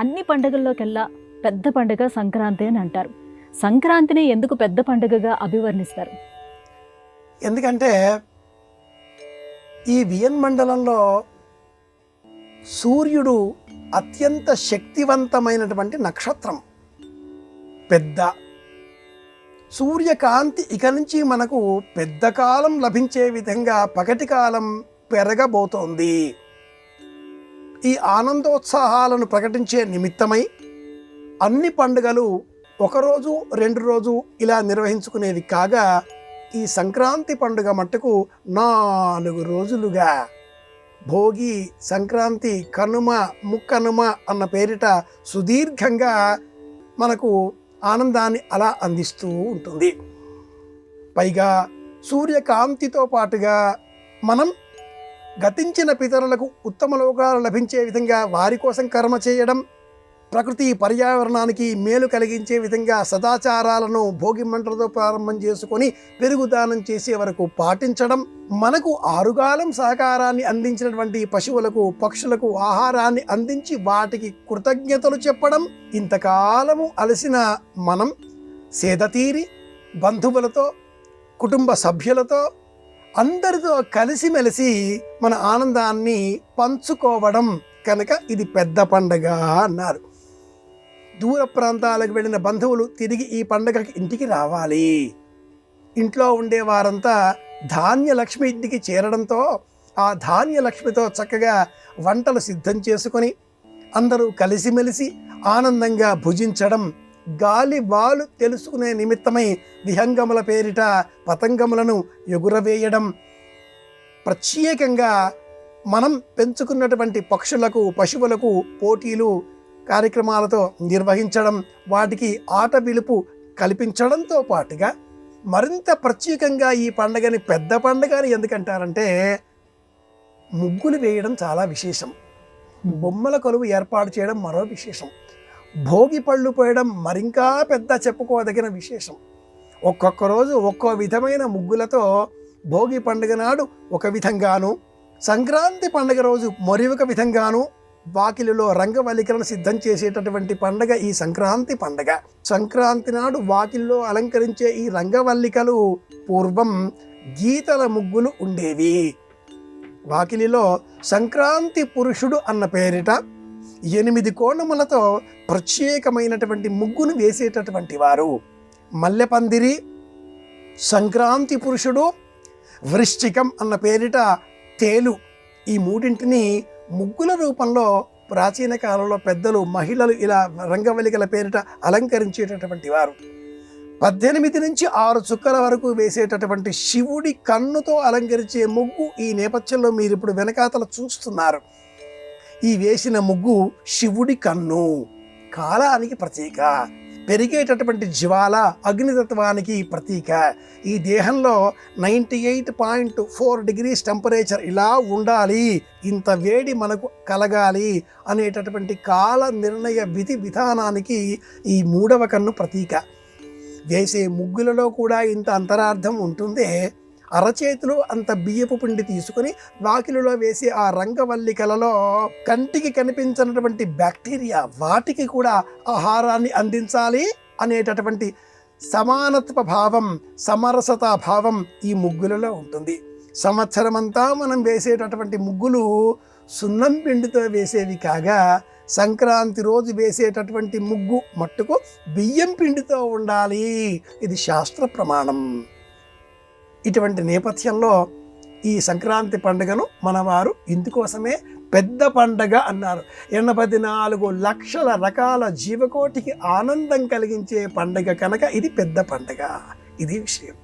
అన్ని పండుగల్లోకెల్లా పెద్ద పండుగ సంక్రాంతి అని అంటారు. సంక్రాంతిని ఎందుకు పెద్ద పండుగగా అభివర్ణిస్తారు? ఎందుకంటే ఈ వియన్ మండలంలో సూర్యుడు అత్యంత శక్తివంతమైనటువంటి నక్షత్రం. పెద్ద సూర్యకాంతి ఇక నుంచి మనకు పెద్ద కాలం లభించే విధంగా పగటి కాలం పెరగబోతోంది. ఈ ఆనందోత్సాహాలను ప్రకటించే నిమిత్తమై అన్ని పండుగలు ఒకరోజు 2 రోజు ఇలా నిర్వహించుకునేవి కాగా, ఈ సంక్రాంతి పండుగ మట్టుకు 4 రోజులుగా భోగి, సంక్రాంతి, కనుమ, ముక్కనుమ అన్న పేరిట సుదీర్ఘంగా మనకు ఆనందాన్ని అలా అందిస్తూ ఉంటుంది. పైగా సూర్యకాంతితో పాటుగా మనం గతించిన పితరులకు ఉత్తమ లోకాలు లభించే విధంగా వారి కోసం కర్మ చేయడం, ప్రకృతి పర్యావరణానికి మేలు కలిగించే విధంగా సదాచారాలను భోగి మంటలతో ప్రారంభం చేసుకొని పెరుగుదానం చేసే వరకు పాటించడం, మనకు ఆరుగాలం సహకారాన్ని అందించినటువంటి పశువులకు, పక్షులకు ఆహారాన్ని అందించి వాటికి కృతజ్ఞతలు చెప్పడం, ఇంతకాలము అలసిన మనం సేదతీరి బంధువులతో, కుటుంబ సభ్యులతో అందరితో కలిసిమెలిసి మన ఆనందాన్ని పంచుకోవడం కనుక ఇది పెద్ద పండగ అన్నారు. దూర ప్రాంతాలకు వెళ్ళిన బంధువులు తిరిగి ఈ పండగకి ఇంటికి రావాలి. ఇంట్లో ఉండే వారంతా ధాన్యలక్ష్మి ఇంటికి చేరడంతో ఆ ధాన్యలక్ష్మితో చక్కగా వంటలు సిద్ధం చేసుకొని అందరూ కలిసిమెలిసి ఆనందంగా భుజించడం, గాలి వాలు తెలుసుకునే నిమిత్తమై విహంగముల పేరిట పతంగములను ఎగురవేయడం, ప్రత్యేకంగా మనం పెంచుకున్నటువంటి పక్షులకు, పశువులకు పోటీలు కార్యక్రమాలతో నిర్వహించడం, వాటికి ఆట పిలుపు కల్పించడంతో పాటుగా మరింత ప్రత్యేకంగా ఈ పండుగని పెద్ద పండుగ అని ఎందుకంటారంటే ముగ్గులు వేయడం చాలా విశేషం. బొమ్మల కొలువు ఏర్పాటు చేయడం మరో విశేషం. భోగి పళ్ళు పోయడం మరింకా పెద్ద చెప్పుకోదగిన విశేషం. ఒక్కొక్క రోజు ఒక్కో విధమైన ముగ్గులతో భోగి పండుగ నాడు ఒక విధంగాను, సంక్రాంతి పండుగ రోజు మరొక విధంగాను వాకిలిలో రంగవల్లికలను సిద్ధం చేసేటటువంటి పండుగ ఈ సంక్రాంతి పండుగ. సంక్రాంతి నాడు వాకిలిలో అలంకరించే ఈ రంగవల్లికలు పూర్వం గీతల ముగ్గులు ఉండేవి. వాకిలిలో సంక్రాంతి పురుషుడు అన్న పేరిట 8 కోణములతో ప్రత్యేకమైనటువంటి ముగ్గును వేసేటటువంటి వారు. మల్లెపందిరి, సంక్రాంతి పురుషుడు, వృశ్చికం అన్న పేరిట తేలు, ఈ మూడింటిని ముగ్గుల రూపంలో ప్రాచీన కాలంలో పెద్దలు, మహిళలు ఇలా రంగవల్లికల పేరిట అలంకరించేటటువంటి వారు. 18 నుంచి 6 చుక్కల వరకు వేసేటటువంటి శివుడి కన్నుతో అలంకరించే ముగ్గు ఈ నేపథ్యంలో మీరు ఇప్పుడు వెనకాతల చూస్తున్నారు. ఈ వేసిన ముగ్గు శివుడి కన్ను, కాలానికి ప్రతీక, పెరిగేటటువంటి జ్వాల అగ్నితత్వానికి ప్రతీక. ఈ దేహంలో 98.4 degrees టెంపరేచర్ ఇలా ఉండాలి, ఇంత వేడి మనకు కలగాలి అనేటటువంటి కాల నిర్ణయ విధి విధానానికి ఈ 3వ కన్ను ప్రతీక. వేసే ముగ్గులలో కూడా ఇంత అంతరార్థం ఉంటుందే. అరచేతిలో అంత బియ్యపు పిండి తీసుకుని వాకిలిలో వేసే ఆ రంగవల్లికలలో కంటికి కనిపించినటువంటి బ్యాక్టీరియా వాటికి కూడా ఆహారాన్ని అందించాలి అనేటటువంటి సమానత్వ భావం, సమరసతా భావం ఈ ముగ్గులలో ఉంటుంది. సంవత్సరమంతా మనం వేసేటటువంటి ముగ్గులు సున్నం పిండితో వేసేవి కాగా, సంక్రాంతి రోజు వేసేటటువంటి ముగ్గు మట్టుకు బియ్యం పిండితో ఉండాలి. ఇది శాస్త్ర ప్రమాణం. ఇటువంటి నేపథ్యంలో ఈ సంక్రాంతి పండుగను మనవారు ఇందుకోసమే పెద్ద పండగ అన్నారు. 84 లక్షల రకాల జీవకోటికి ఆనందం కలిగించే పండుగ కనుక ఇది పెద్ద పండుగ. ఇది విషయం.